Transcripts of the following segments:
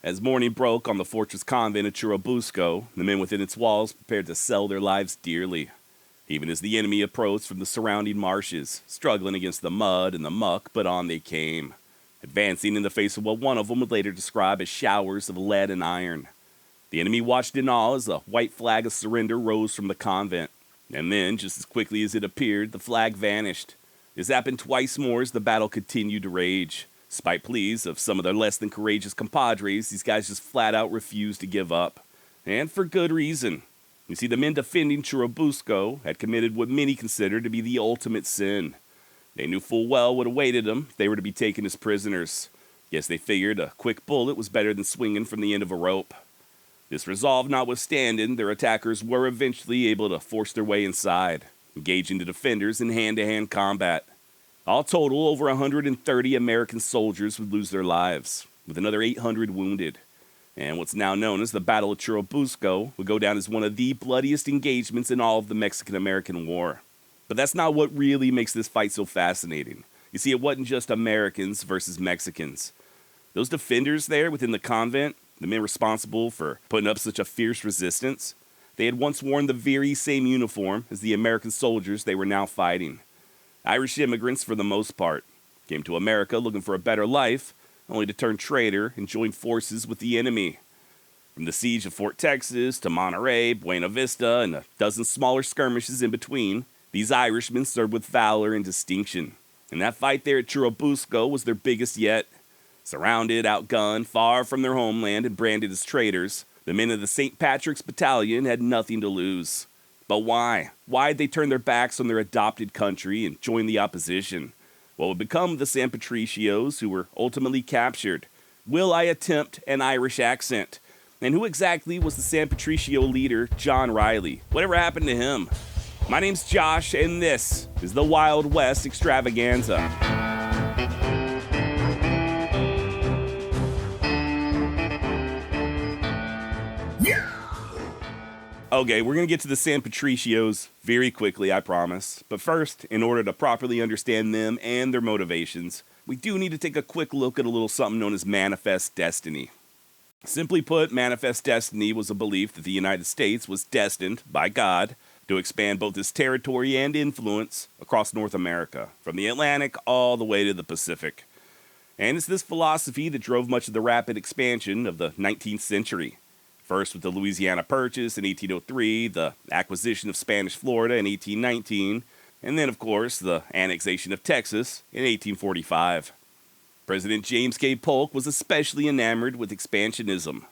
As morning broke on the fortress convent of Churubusco, the men within its walls prepared to sell their lives dearly. Even as the enemy approached from the surrounding marshes, struggling against the mud and the muck, but on they came, advancing in the face of what one of them would later describe as showers of lead and iron. The enemy watched in awe as the white flag of surrender rose from the convent, and then, just as quickly as it appeared, the flag vanished. This happened twice more as the battle continued to rage. Despite pleas of some of their less than courageous compadres, these guys just flat out refused to give up. And for good reason. You see, the men defending Churubusco had committed what many considered to be the ultimate sin. They knew full well what awaited them if they were to be taken as prisoners. Yes, they figured a quick bullet was better than swinging from the end of a rope. This resolve notwithstanding, their attackers were eventually able to force their way inside, engaging the defenders in hand-to-hand combat. All total, over 130 American soldiers would lose their lives, with another 800 wounded. And what's now known as the Battle of Churubusco would go down as one of the bloodiest engagements in all of the Mexican-American War. But that's not what really makes this fight so fascinating. You see, it wasn't just Americans versus Mexicans. Those defenders there within the convent, the men responsible for putting up such a fierce resistance, they had once worn the very same uniform as the American soldiers they were now fighting. Irish immigrants, for the most part, came to America looking for a better life, only to turn traitor and join forces with the enemy. From the siege of Fort Texas to Monterey, Buena Vista, and a dozen smaller skirmishes in between, these Irishmen served with valor and distinction. And that fight there at Churubusco was their biggest yet. Surrounded, outgunned, far from their homeland and branded as traitors, the men of the Saint Patrick Battalion had nothing to lose. But why? Why'd they turn their backs on their adopted country and join the opposition? What would become the San Patricios, who were ultimately captured? Will I attempt an Irish accent? And who exactly was the San Patricio leader, John Riley? Whatever happened to him? My name's Josh, and this is the Wild West Extravaganza. Okay, we're going to get to the San Patricios very quickly, I promise. But first, in order to properly understand them and their motivations, we do need to take a quick look at a little something known as manifest destiny. Simply put, manifest destiny was a belief that the United States was destined, by God, to expand both its territory and influence across North America, from the Atlantic all the way to the Pacific. And it's this philosophy that drove much of the rapid expansion of the 19th century. First with the Louisiana Purchase in 1803, the acquisition of Spanish Florida in 1819, and then, of course, the annexation of Texas in 1845. President James K. Polk was especially enamored with expansionism. In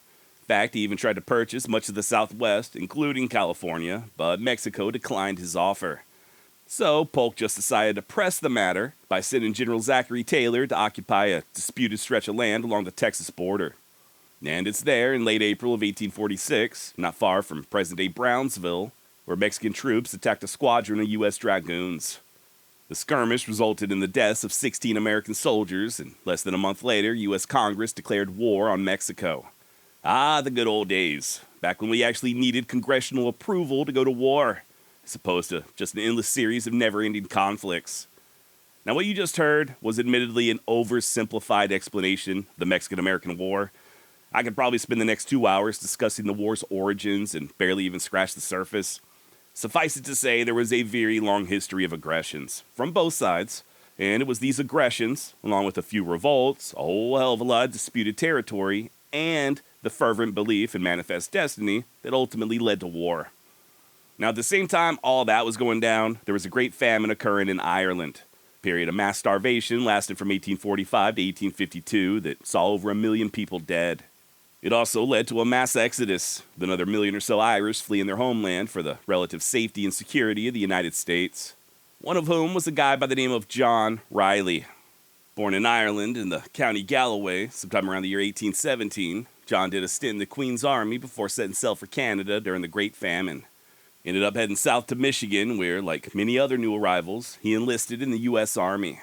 fact, he even tried to purchase much of the Southwest, including California, but Mexico declined his offer. So Polk just decided to press the matter by sending General Zachary Taylor to occupy a disputed stretch of land along the Texas border. And it's there in late April of 1846, not far from present-day Brownsville, where Mexican troops attacked a squadron of U.S. Dragoons. The skirmish resulted in the deaths of 16 American soldiers, and less than a month later, U.S. Congress declared war on Mexico. Ah, the good old days, back when we actually needed congressional approval to go to war, as opposed to just an endless series of never-ending conflicts. Now, what you just heard was admittedly an oversimplified explanation of the Mexican-American War. I could probably spend the next 2 hours discussing the war's origins and barely even scratch the surface. Suffice it to say, there was a very long history of aggressions, from both sides, and it was these aggressions, along with a few revolts, a whole hell of a lot of disputed territory, and the fervent belief in manifest destiny that ultimately led to war. Now, at the same time all that was going down, there was a great famine occurring in Ireland. A period of mass starvation lasted from 1845 to 1852 that saw over 1 million people dead. It also led to a mass exodus, with another 1 million or so Irish fleeing their homeland for the relative safety and security of the United States. One of whom was a guy by the name of John Riley. Born in Ireland in the county Galway, sometime around the year 1817, John did a stint in the Queen's Army before setting sail for Canada during the Great Famine. Ended up heading south to Michigan, where, like many other new arrivals, he enlisted in the U.S. Army.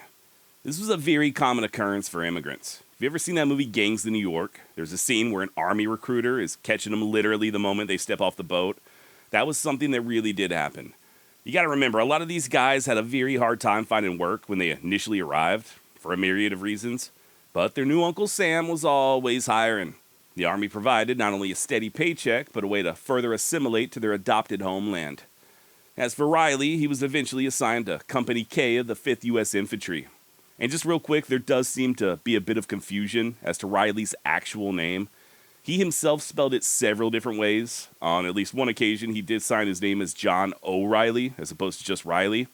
This was a very common occurrence for immigrants. Have you ever seen that movie Gangs of New York? There's a scene where an army recruiter is catching them literally the moment they step off the boat. That was something that really did happen. You gotta remember, a lot of these guys had a very hard time finding work when they initially arrived, for a myriad of reasons. But their new Uncle Sam was always hiring. The Army provided not only a steady paycheck, but a way to further assimilate to their adopted homeland. As for Riley, he was eventually assigned to Company K of the 5th U.S. Infantry. And just real quick, there does seem to be a bit of confusion as to Riley's actual name. He himself spelled it several different ways. On at least one occasion, he did sign his name as John O'Reilly, as opposed to just Riley.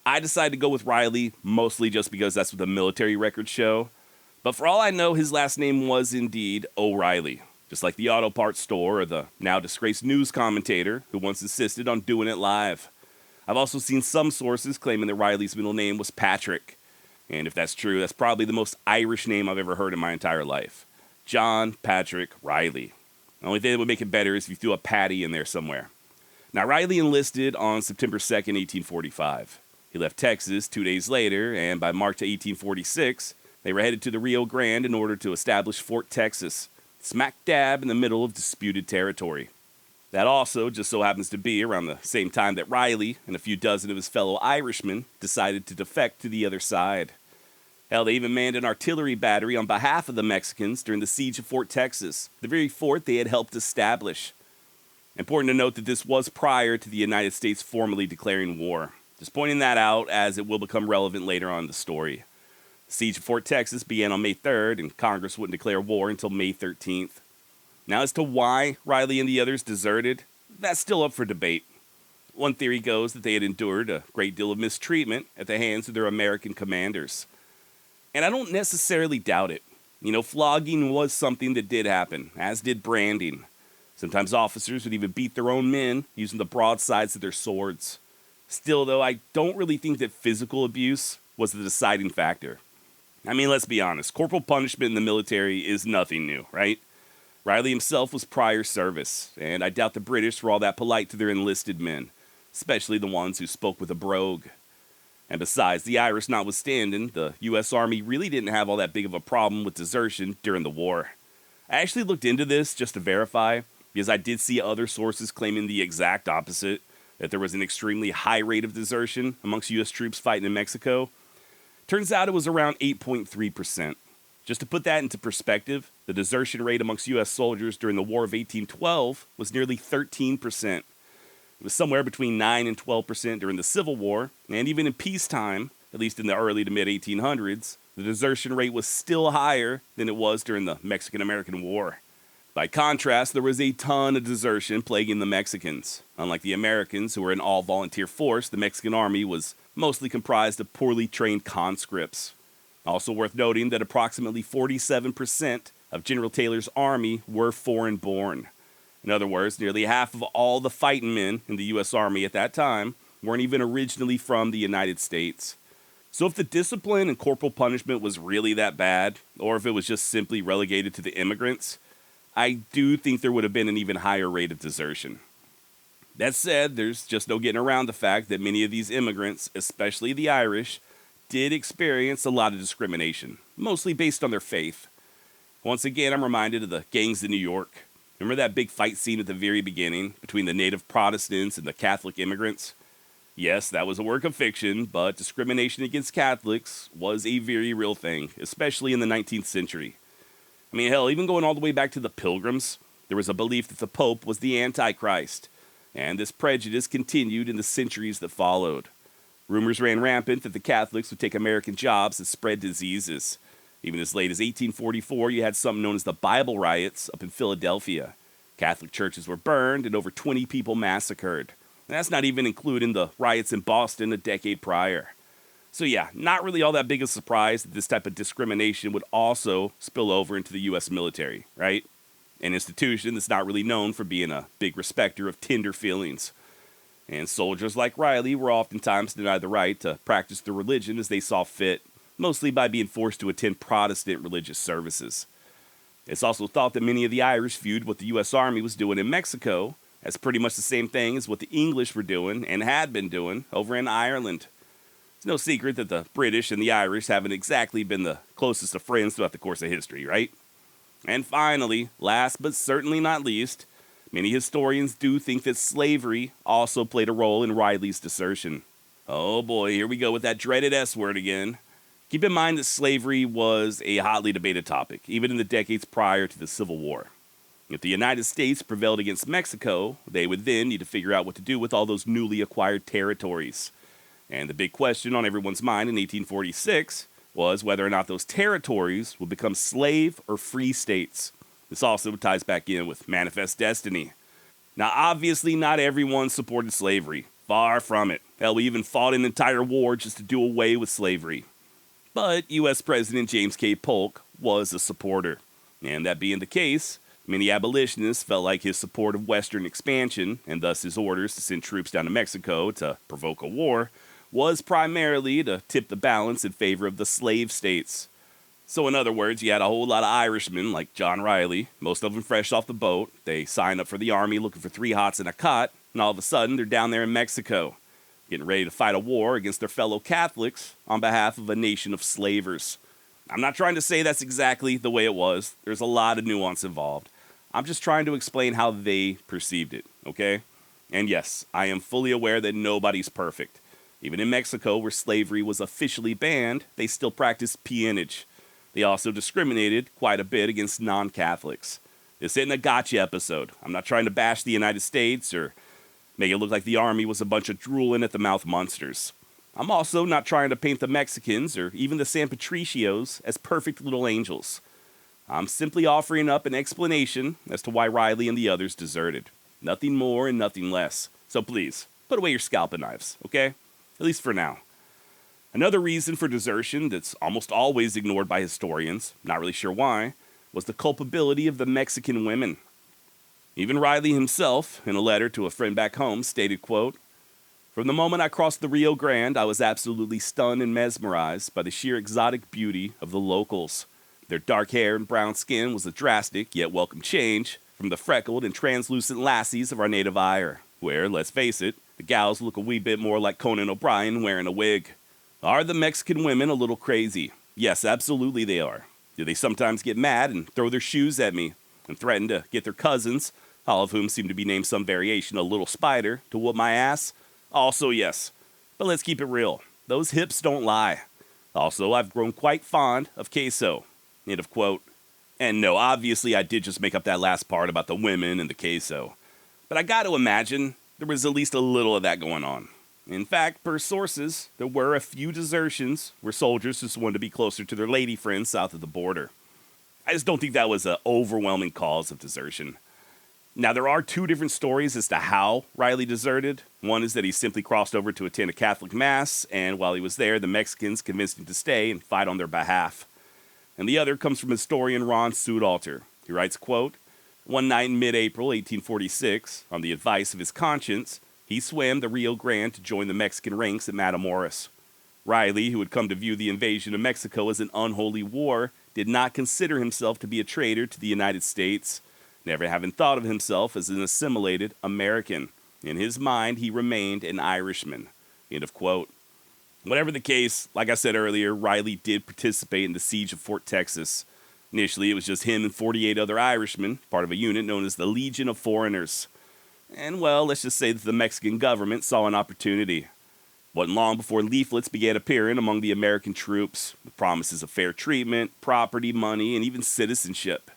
I decided to go with Riley, mostly just because that's what the military records show. But for all I know, his last name was indeed O'Reilly, just like the auto parts store or the now disgraced news commentator who once insisted on doing it live. I've also seen some sources claiming that Riley's middle name was Patrick. And if that's true, that's probably the most Irish name I've ever heard in my entire life. John Patrick Riley. The only thing that would make it better is if you threw a Patty in there somewhere. Now, Riley enlisted on September 2nd, 1845. He left Texas 2 days later, and by March of 1846, they were headed to the Rio Grande in order to establish Fort Texas, smack dab in the middle of disputed territory. That also just so happens to be around the same time that Riley and a few dozen of his fellow Irishmen decided to defect to the other side. Hell, they even manned an artillery battery on behalf of the Mexicans during the siege of Fort Texas, the very fort they had helped establish. Important to note that this was prior to the United States formally declaring war. Just pointing that out as it will become relevant later on in the story. The siege of Fort Texas began on May 3rd, and Congress wouldn't declare war until May 13th. Now, as to why Riley and the others deserted, that's still up for debate. One theory goes that they had endured a great deal of mistreatment at the hands of their American commanders. And I don't necessarily doubt it. Flogging was something that did happen, as did branding. Sometimes officers would even beat their own men using the broadsides of their swords. Still, though, I don't really think that physical abuse was the deciding factor. Let's be honest. Corporal punishment in the military is nothing new, right? Riley himself was prior service, and I doubt the British were all that polite to their enlisted men, especially the ones who spoke with a brogue. And besides, the Irish notwithstanding, the U.S. Army really didn't have all that big of a problem with desertion during the war. I actually looked into this just to verify, because I did see other sources claiming the exact opposite, that there was an extremely high rate of desertion amongst U.S. troops fighting in Mexico. Turns out it was around 8.3%. Just to put that into perspective, the desertion rate amongst U.S. soldiers during the War of 1812 was nearly 13%. It was somewhere between 9 and 12% during the Civil War, and even in peacetime, at least in the early to mid-1800s, the desertion rate was still higher than it was during the Mexican-American War. By contrast, there was a ton of desertion plaguing the Mexicans. Unlike the Americans, who were an all-volunteer force, the Mexican army was mostly comprised of poorly trained conscripts. Also worth noting that approximately 47% of General Taylor's army were foreign-born. In other words, nearly half of all the fighting men in the U.S. Army at that time weren't even originally from the United States. So if the discipline and corporal punishment was really that bad, or if it was just simply relegated to the immigrants, I do think there would have been an even higher rate of desertion. That said, there's just no getting around the fact that many of these immigrants, especially the Irish, did experience a lot of discrimination, mostly based on their faith. Once again, I'm reminded of the gangs in New York. Remember that big fight scene at the very beginning between the native Protestants and the Catholic immigrants? Yes, that was a work of fiction, but discrimination against Catholics was a very real thing, especially in the 19th century. Hell, even going all the way back to the Pilgrims, there was a belief that the Pope was the Antichrist, and this prejudice continued in the centuries that followed. Rumors ran rampant that the Catholics would take American jobs and spread diseases. Even as late as 1844, you had something known as the Bible riots up in Philadelphia. Catholic churches were burned and over 20 people massacred. And that's not even including the riots in Boston a decade prior. So yeah, not really all that big a surprise that this type of discrimination would also spill over into the U.S. military, right? An institution that's not really known for being a big respecter of tender feelings. And soldiers like Riley were oftentimes denied the right to practice their religion as they saw fit, mostly by being forced to attend Protestant religious services. It's also thought that many of the Irish viewed what the U.S. Army was doing in Mexico as pretty much the same thing as what the English were doing and had been doing over in Ireland. It's no secret that the British and the Irish haven't exactly been the closest of friends throughout the course of history, right? And finally, last but certainly not least, many historians do think that slavery also played a role in Riley's desertion. Oh boy, here we go with that dreaded S word again. Keep in mind that slavery was a hotly debated topic, even in the decades prior to the Civil War. If the United States prevailed against Mexico, they would then need to figure out what to do with all those newly acquired territories. And the big question on everyone's mind in 1846 was whether or not those territories would become slave or free states. This also ties back in with manifest destiny. Now, obviously, not everyone supported slavery. Far from it. Hell, we even fought an entire war just to do away with slavery. But U.S. President James K. Polk was a supporter. And that being the case, many abolitionists felt like his support of Western expansion, and thus his orders to send troops down to Mexico to provoke a war, was primarily to tip the balance in favor of the slave states. So in other words, you had a whole lot of Irishmen like John Riley, most of them fresh off the boat. They sign up for the army looking for 3 hots and a cot, and all of a sudden they're down there in Mexico, getting ready to fight a war against their fellow Catholics on behalf of a nation of slavers. I'm not trying to say that's exactly the way it was. There's a lot of nuance involved. I'm just trying to explain how they perceived it, okay? And yes, I am fully aware that nobody's perfect. Even in Mexico, where slavery was officially banned, they still practiced peonage. They also discriminated quite a bit against non-Catholics. This isn't a gotcha episode. I'm not trying to bash the United States or make it look like the army was a bunch of drooling at the mouth monsters. I'm also not trying to paint the Mexicans or even the San Patricios as perfect little angels. I'm simply offering up an explanation as to why Riley and the others deserted. Nothing more and nothing less. So please, put away your scalping knives, okay? At least for now. Another reason for desertion that's almost always ignored by historians, not really sure why, was the culpability of the Mexican women. Even Riley himself, in a letter to a friend back home, stated, quote, "From the moment I crossed the Rio Grande, I was absolutely stunned and mesmerized by the sheer exotic beauty of the locals. Their dark hair and brown skin was a drastic yet welcome change from the freckled and translucent lassies of our native Ire, where, let's face it, the gals look a wee bit more like Conan O'Brien wearing a wig. Are the Mexican women a little crazy? Yes, absolutely they are. Do they sometimes get mad and throw their shoes at me and threaten to get their cousins, all of whom seem to be named some variation of Little Spider, to whoop my ass? Also, yes. But let's keep it real. Those hips don't lie. Also, I've grown quite fond of queso." End of quote. And no, obviously I did just make up that last part about the women and the queso. But I got to imagine there was at least a little of that going on. In fact, per sources, there were a few desertions where soldiers just wanted to be closer to their lady friends south of the border. I just don't think that was an overwhelming cause of desertion. Now, there are 2 different stories as to how Riley deserted. One is that he simply crossed over to attend a Catholic Mass, and while he was there, the Mexicans convinced him to stay and fight on their behalf. And the other comes from historian Ron Soodalter. He writes, quote, "One night in mid-April 1846, on the advice of his conscience, he swam the Rio Grande to join the Mexican ranks at Matamoros. Riley, who had come to view the invasion of Mexico as an unholy war, did not consider himself to be a traitor to the United States, never having thought of himself as an assimilated American. In his mind, he remained an Irishman." End of quote. Whatever the case, like I said earlier, Riley did participate in the siege of Fort Texas. Initially, it was just him and 48 other Irishmen, part of a unit known as the Legion of Foreigners. And, well, let's just say that the Mexican government saw an opportunity. Wasn't long before leaflets began appearing among the American troops, with promises of fair treatment, property, money, and even citizenship,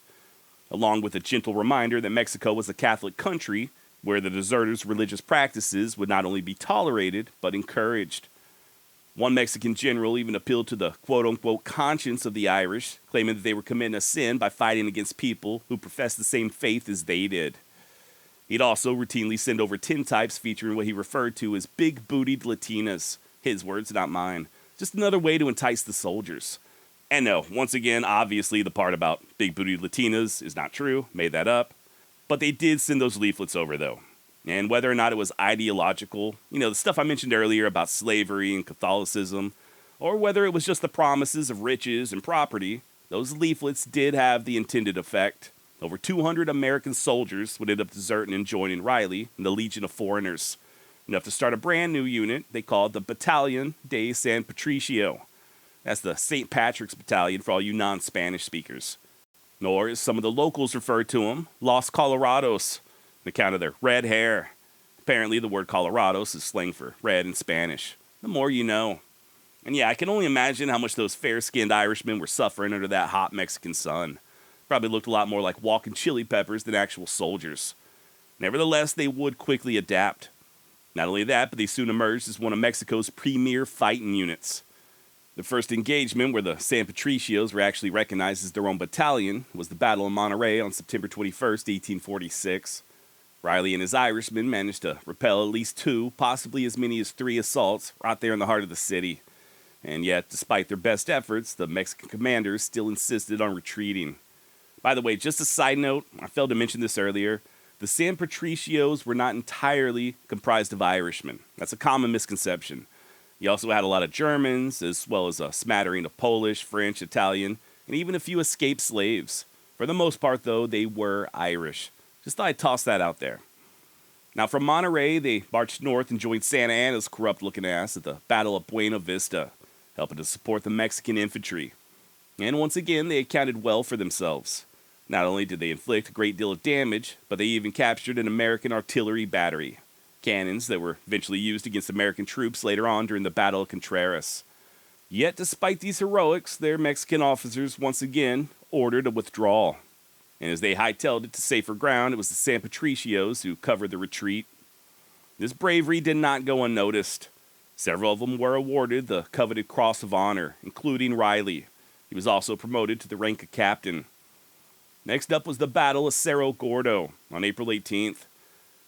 along with a gentle reminder that Mexico was a Catholic country where the deserters' religious practices would not only be tolerated, but encouraged. One Mexican general even appealed to the quote-unquote conscience of the Irish, claiming that they were committing a sin by fighting against people who professed the same faith as they did. He'd also routinely send over tintypes featuring what he referred to as big-bootied Latinas. His words, not mine. Just another way to entice the soldiers. And no, once again, obviously the part about big-bootied Latinas is not true, made that up. But they did send those leaflets over, though. And whether or not it was ideological, the stuff I mentioned earlier about slavery and Catholicism, or whether it was just the promises of riches and property, those leaflets did have the intended effect. Over 200 American soldiers would end up deserting and joining Riley in the Legion of Foreigners, enough to start a brand new unit they called the Battalion de San Patricio. That's the Saint Patrick's Battalion for all you non-Spanish speakers. Or, as some of the locals referred to them, Los Colorados, on account of their red hair. Apparently, the word Colorados is slang for red in Spanish. The more you know. And yeah, I can only imagine how much those fair-skinned Irishmen were suffering under that hot Mexican sun. Probably looked a lot more like walking chili peppers than actual soldiers. Nevertheless, they would quickly adapt. Not only that, but they soon emerged as one of Mexico's premier fighting units. The first engagement, where the San Patricios were actually recognized as their own battalion, was the Battle of Monterey on September 21st, 1846. Riley and his Irishmen managed to repel at least 2, possibly as many as 3 assaults right there in the heart of the city. And yet, despite their best efforts, the Mexican commanders still insisted on retreating. By the way, just a side note, I failed to mention this earlier, the San Patricios were not entirely comprised of Irishmen. That's a common misconception. You also had a lot of Germans, as well as a smattering of Polish, French, Italian, and even a few escaped slaves. For the most part, though, they were Irish. Just thought I'd toss that out there. Now, from Monterey, they marched north and joined Santa Anna's corrupt-looking ass at the Battle of Buena Vista, helping to support the Mexican infantry. And once again, they accounted well for themselves. Not only did they inflict a great deal of damage, but they even captured an American artillery battery, cannons that were eventually used against American troops later on during the Battle of Contreras. Yet, despite these heroics, their Mexican officers once again ordered a withdrawal. And as they hightailed it to safer ground, it was the San Patricios who covered the retreat. This bravery did not go unnoticed. Several of them were awarded the coveted Cross of Honor, including Riley. He was also promoted to the rank of captain. Next up was the Battle of Cera Gordo on April 18th.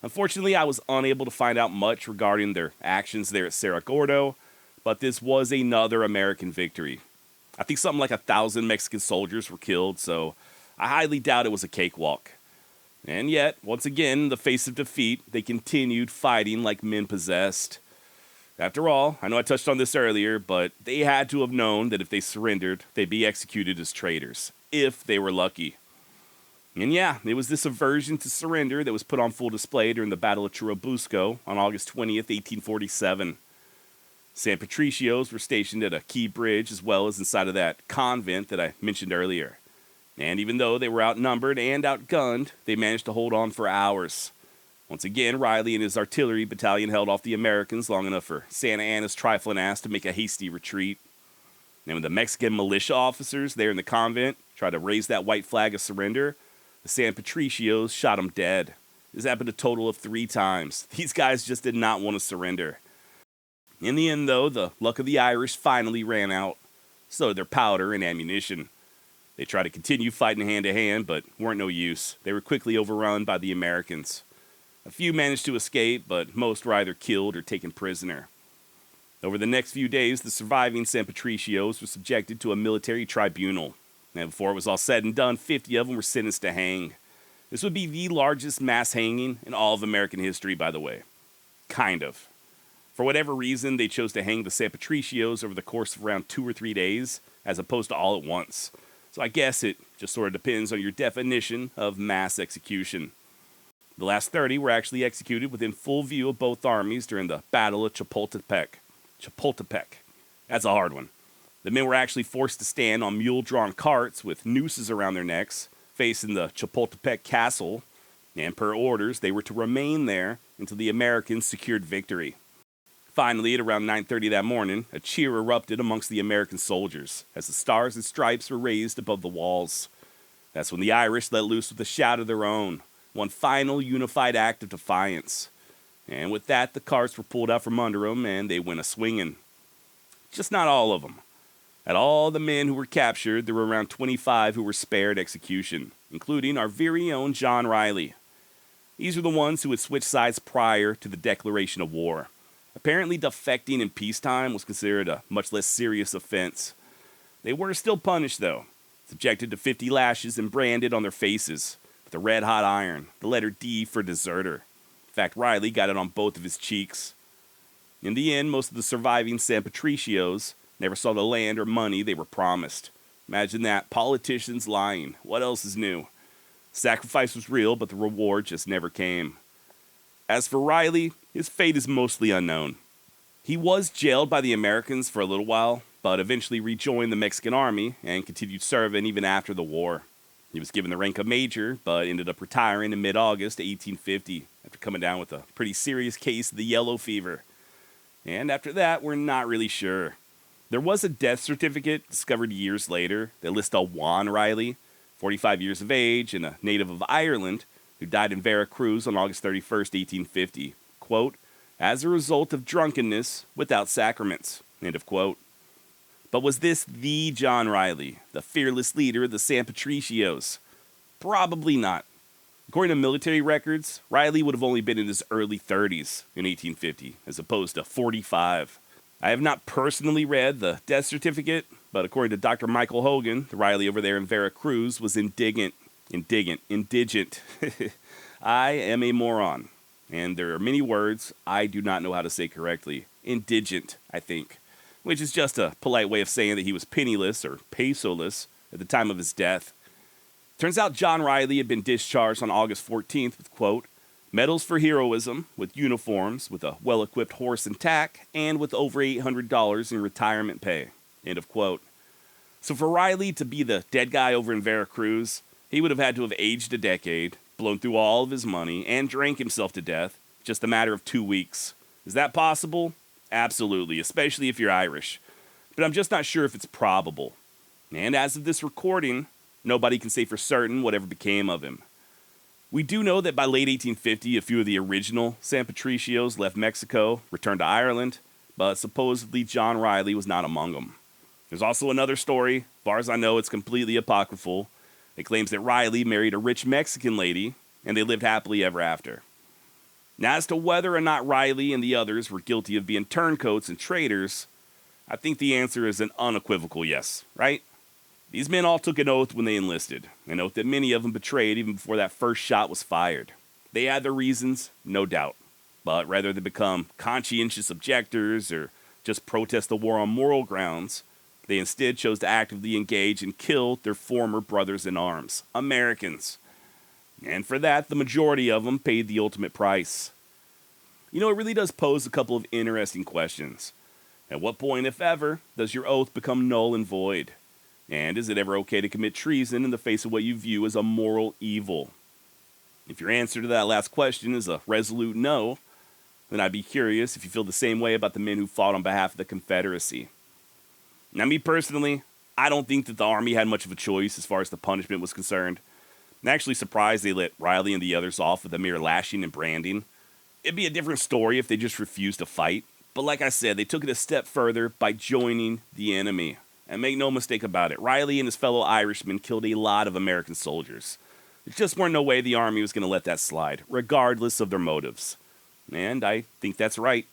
Unfortunately, I was unable to find out much regarding their actions there at Cera Gordo, but this was another American victory. I think something like 1,000 Mexican soldiers were killed, so I highly doubt it was a cakewalk. And yet, once again, in the face of defeat, they continued fighting like men possessed. After all, I know I touched on this earlier, but they had to have known that if they surrendered, they'd be executed as traitors, if they were lucky. And yeah, it was this aversion to surrender that was put on full display during the Battle of Churubusco on August 20th, 1847. San Patricios were stationed at a key bridge as well as inside of that convent that I mentioned earlier. And even though they were outnumbered and outgunned, they managed to hold on for hours. Once again, Riley and his artillery battalion held off the Americans long enough for Santa Anna's trifling ass to make a hasty retreat. And when the Mexican militia officers there in the convent tried to raise that white flag of surrender, the San Patricios shot them dead. This happened a total of 3 times. These guys just did not want to surrender. In the end, though, the luck of the Irish finally ran out. So did their powder and ammunition. They tried to continue fighting hand-to-hand, but weren't no use. They were quickly overrun by the Americans. A few managed to escape, but most were either killed or taken prisoner. Over the next few days, the surviving San Patricios were subjected to a military tribunal. And before it was all said and done, 50 of them were sentenced to hang. This would be the largest mass hanging in all of American history, by the way. Kind of. For whatever reason, they chose to hang the San Patricios over the course of around 2 or 3 days, as opposed to all at once. So I guess it just sort of depends on your definition of mass execution. The last 30 were actually executed within full view of both armies during the Battle of Chapultepec. That's a hard one. The men were actually forced to stand on mule-drawn carts with nooses around their necks, facing the Chapultepec castle, and per orders, they were to remain there until the Americans secured victory. Finally, at around 9:30 that morning, a cheer erupted amongst the American soldiers as the stars and stripes were raised above the walls. That's when the Irish let loose with a shout of their own, one final unified act of defiance. And with that, the carts were pulled out from under them and they went a-swinging. Just not all of them. At all the men who were captured, there were around 25 who were spared execution, including our very own John Riley. These were the ones who had switched sides prior to the declaration of war. Apparently, defecting in peacetime was considered a much less serious offense. They were still punished, though, subjected to 50 lashes and branded on their faces with a red-hot iron, the letter D for deserter. In fact, Riley got it on both of his cheeks. In the end, most of the surviving San Patricios never saw the land or money they were promised. Imagine that, politicians lying. What else is new? Sacrifice was real, but the reward just never came. As for Riley, his fate is mostly unknown. He was jailed by the Americans for a little while, but eventually rejoined the Mexican army and continued serving even after the war. He was given the rank of major, but ended up retiring in mid-August 1850 after coming down with a pretty serious case of the yellow fever. And after that, we're not really sure. There was a death certificate discovered years later that lists a Juan Riley, 45 years of age and a native of Ireland, who died in Veracruz on August 31st, 1850, quote, as a result of drunkenness without sacraments, end of quote. But was this the John Riley, the fearless leader of the San Patricios? Probably not. According to military records, Riley would have only been in his early 30s in 1850, as opposed to 45. I have not personally read the death certificate, but according to Dr. Michael Hogan, the Riley over there in Veracruz was indigent. I am a moron, and there are many words I do not know how to say correctly. Indigent, I think, which is just a polite way of saying that he was penniless or pesoless at the time of his death. Turns out John Riley had been discharged on August 14th with, quote, medals for heroism, with uniforms, with a well-equipped horse and tack, and with over $800 in retirement pay, end of quote. So for Riley to be the dead guy over in Veracruz, he would have had to have aged a decade, blown through all of his money, and drank himself to death, just a matter of 2 weeks. Is that possible? Absolutely, especially if you're Irish. But I'm just not sure if it's probable. And as of this recording, nobody can say for certain whatever became of him. We do know that by late 1850, a few of the original San Patricios left Mexico, returned to Ireland, but supposedly John Riley was not among them. There's also another story, as far as I know it's completely apocryphal. It claims that Riley married a rich Mexican lady, and they lived happily ever after. Now, as to whether or not Riley and the others were guilty of being turncoats and traitors, I think the answer is an unequivocal yes, right? These men all took an oath when they enlisted, an oath that many of them betrayed even before that first shot was fired. They had their reasons, no doubt, but rather than become conscientious objectors or just protest the war on moral grounds, they instead chose to actively engage and kill their former brothers in arms, Americans. And for that, the majority of them paid the ultimate price. You know, it really does pose a couple of interesting questions. At what point, if ever, does your oath become null and void? And is it ever okay to commit treason in the face of what you view as a moral evil? If your answer to that last question is a resolute no, then I'd be curious if you feel the same way about the men who fought on behalf of the Confederacy. Now, me personally, I don't think that the Army had much of a choice as far as the punishment was concerned. I'm actually surprised they let Riley and the others off with a mere lashing and branding. It'd be a different story if they just refused to fight. But like I said, they took it a step further by joining the enemy. And make no mistake about it, Riley and his fellow Irishmen killed a lot of American soldiers. There just weren't no way the Army was going to let that slide, regardless of their motives. And I think that's right.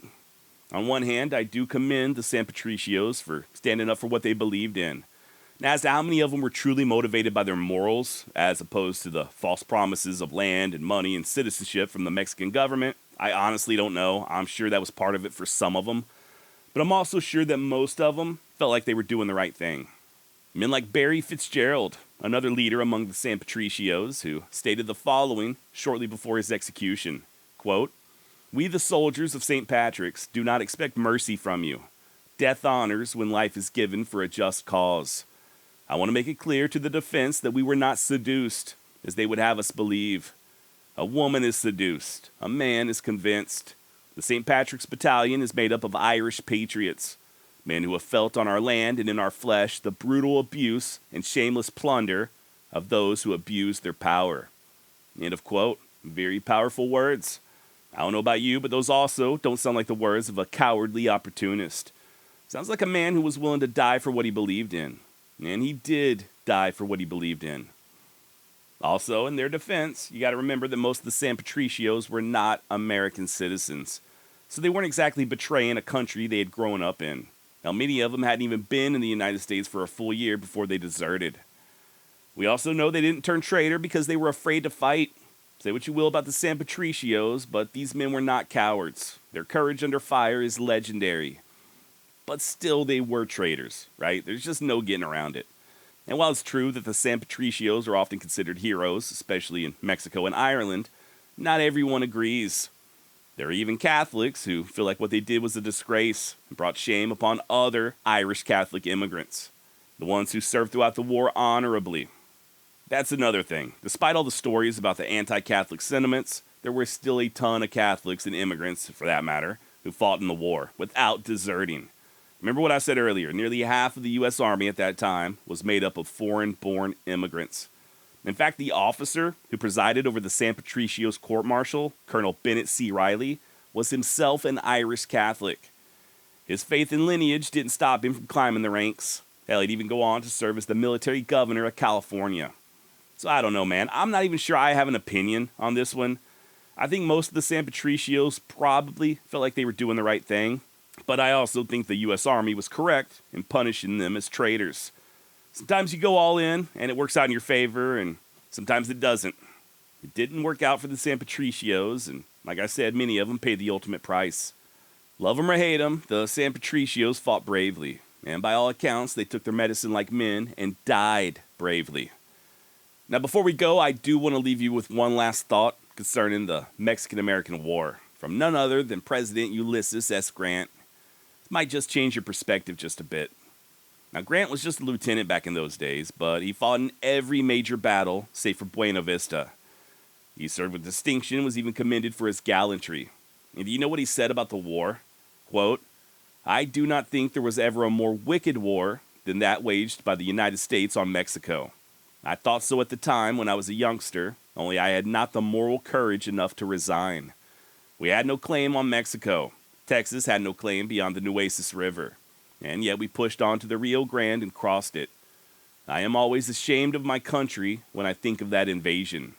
On one hand, I do commend the San Patricios for standing up for what they believed in. Now, as to how many of them were truly motivated by their morals, as opposed to the false promises of land and money and citizenship from the Mexican government, I honestly don't know. I'm sure that was part of it for some of them. But I'm also sure that most of them felt like they were doing the right thing. Men like Barry Fitzgerald, another leader among the San Patricios, who stated the following shortly before his execution, quote, "We the soldiers of Saint Patrick's do not expect mercy from you. Death honors when life is given for a just cause. I want to make it clear to the defense that we were not seduced, as they would have us believe. A woman is seduced. A man is convinced. The Saint Patrick's Battalion is made up of Irish patriots, men who have felt on our land and in our flesh the brutal abuse and shameless plunder of those who abuse their power." End of quote. Very powerful words. I don't know about you, but those also don't sound like the words of a cowardly opportunist. Sounds like a man who was willing to die for what he believed in. And he did die for what he believed in. Also, in their defense, you got to remember that most of the San Patricios were not American citizens. So they weren't exactly betraying a country they had grown up in. Now, many of them hadn't even been in the United States for a full year before they deserted. We also know they didn't turn traitor because they were afraid to fight. Say what you will about the San Patricios, but these men were not cowards. Their courage under fire is legendary. But still, they were traitors, right? There's just no getting around it. And while it's true that the San Patricios are often considered heroes, especially in Mexico and Ireland, not everyone agrees. There are even Catholics who feel like what they did was a disgrace and brought shame upon other Irish Catholic immigrants, the ones who served throughout the war honorably. That's another thing. Despite all the stories about the anti-Catholic sentiments, there were still a ton of Catholics and immigrants, for that matter, who fought in the war without deserting. Remember what I said earlier, nearly half of the U.S. Army at that time was made up of foreign-born immigrants. In fact, the officer who presided over the San Patricios court-martial, Colonel Bennett C. Riley, was himself an Irish Catholic. His faith and lineage didn't stop him from climbing the ranks. Hell, he'd even go on to serve as the military governor of California. So I don't know, man. I'm not even sure I have an opinion on this one. I think most of the San Patricios probably felt like they were doing the right thing, but I also think the U.S. Army was correct in punishing them as traitors. Sometimes you go all in, and it works out in your favor, and sometimes it doesn't. It didn't work out for the San Patricios, and like I said, many of them paid the ultimate price. Love them or hate them, the San Patricios fought bravely, and by all accounts, they took their medicine like men and died bravely. Now, before we go, I do want to leave you with one last thought concerning the Mexican-American War from none other than President Ulysses S. Grant. It might just change your perspective just a bit. Now, Grant was just a lieutenant back in those days, but he fought in every major battle save for Buena Vista. He served with distinction, was even commended for his gallantry. And do you know what he said about the war? Quote, "I do not think there was ever a more wicked war than that waged by the United States on Mexico. I thought so at the time when I was a youngster, only I had not the moral courage enough to resign. We had no claim on Mexico. Texas had no claim beyond the Nueces River. And yet we pushed on to the Rio Grande and crossed it. I am always ashamed of my country when I think of that invasion."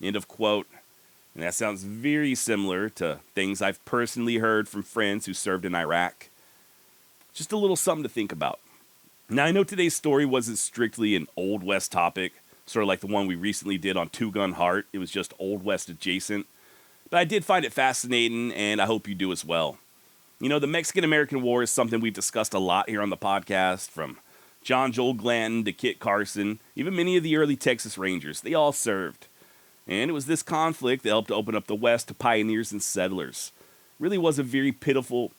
End of quote. And that sounds very similar to things I've personally heard from friends who served in Iraq. Just a little something to think about. Now, I know today's story wasn't strictly an Old West topic, sort of like the one we recently did on Two Gun Heart. It was just Old West adjacent. But I did find it fascinating, and I hope you do as well. You know, the Mexican-American War is something we've discussed a lot here on the podcast, from John Joel Glanton to Kit Carson, even many of the early Texas Rangers. They all served. And it was this conflict that helped to open up the West to pioneers and settlers. Really was a very pivotal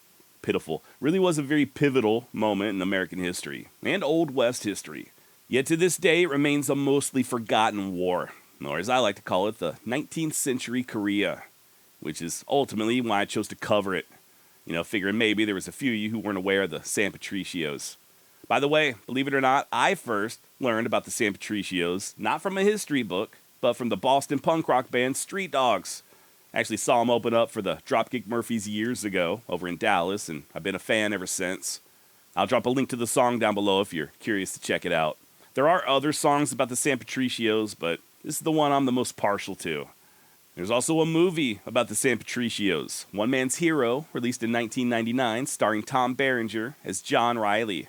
moment in American history and Old West history. Yet to this day, it remains a mostly forgotten war, or as I like to call it, the 19th century Korea, which is ultimately why I chose to cover it. You know, figuring maybe there was a few of you who weren't aware of the San Patricios. By the way, believe it or not, I first learned about the San Patricios not from a history book, but from the Boston punk rock band Street Dogs. I actually saw them open up for the Dropkick Murphys years ago over in Dallas, and I've been a fan ever since. I'll drop a link to the song down below if you're curious to check it out. There are other songs about the San Patricios, but this is the one I'm the most partial to. There's also a movie about the San Patricios, One Man's Hero, released in 1999, starring Tom Berenger as John Riley.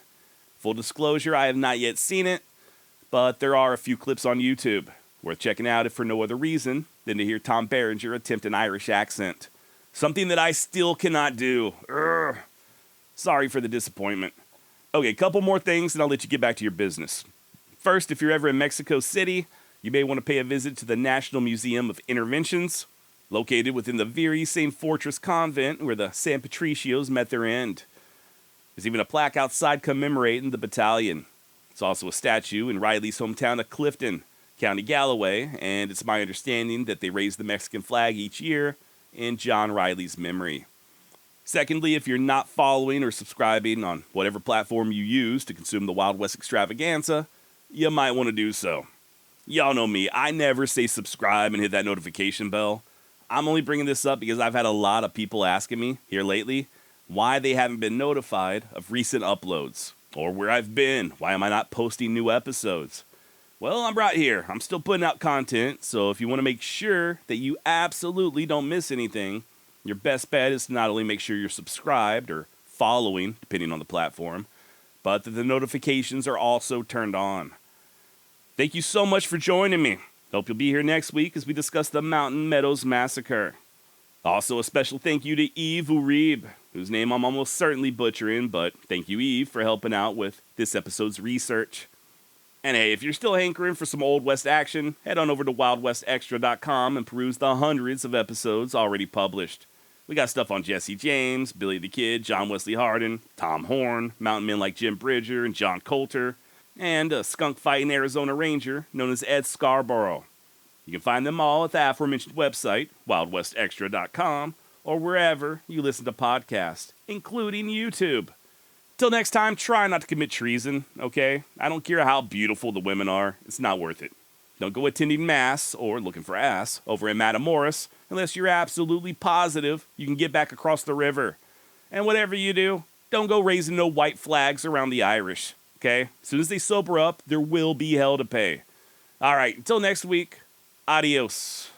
Full disclosure, I have not yet seen it, but there are a few clips on YouTube. Worth checking out if for no other reason than to hear Tom Berenger attempt an Irish accent. Something that I still cannot do. Urgh. Sorry for the disappointment. Okay, couple more things and I'll let you get back to your business. First, if you're ever in Mexico City, you may want to pay a visit to the National Museum of Interventions, located within the very same fortress convent where the San Patricios met their end. There's even a plaque outside commemorating the battalion. There's also a statue in Riley's hometown of Clifton, County Galloway, and it's my understanding that they raise the Mexican flag each year in John Riley's memory. Secondly, if you're not following or subscribing on whatever platform you use to consume the Wild West Extravaganza, you might want to do so. Y'all know me, I never say subscribe and hit that notification bell. I'm only bringing this up because I've had a lot of people asking me here lately why they haven't been notified of recent uploads, or where I've been, why am I not posting new episodes. Well, I'm right here. I'm still putting out content, so if you want to make sure that you absolutely don't miss anything, your best bet is to not only make sure you're subscribed or following, depending on the platform, but that the notifications are also turned on. Thank you so much for joining me. Hope you'll be here next week as we discuss the Mountain Meadows Massacre. Also, a special thank you to Eve Uribe, whose name I'm almost certainly butchering, but thank you, Eve, for helping out with this episode's research. And hey, if you're still hankering for some Old West action, head on over to wildwestextra.com and peruse the hundreds of episodes already published. We got stuff on Jesse James, Billy the Kid, John Wesley Hardin, Tom Horn, mountain men like Jim Bridger and John Coulter, and a skunk-fighting Arizona Ranger known as Ed Scarborough. You can find them all at the aforementioned website, wildwestextra.com, or wherever you listen to podcasts, including YouTube. Till next time, try not to commit treason, okay? I don't care how beautiful the women are. It's not worth it. Don't go attending mass or looking for ass over in Matamoros unless you're absolutely positive you can get back across the river. And whatever you do, don't go raising no white flags around the Irish, okay? As soon as they sober up, there will be hell to pay. All right, until next week, adios.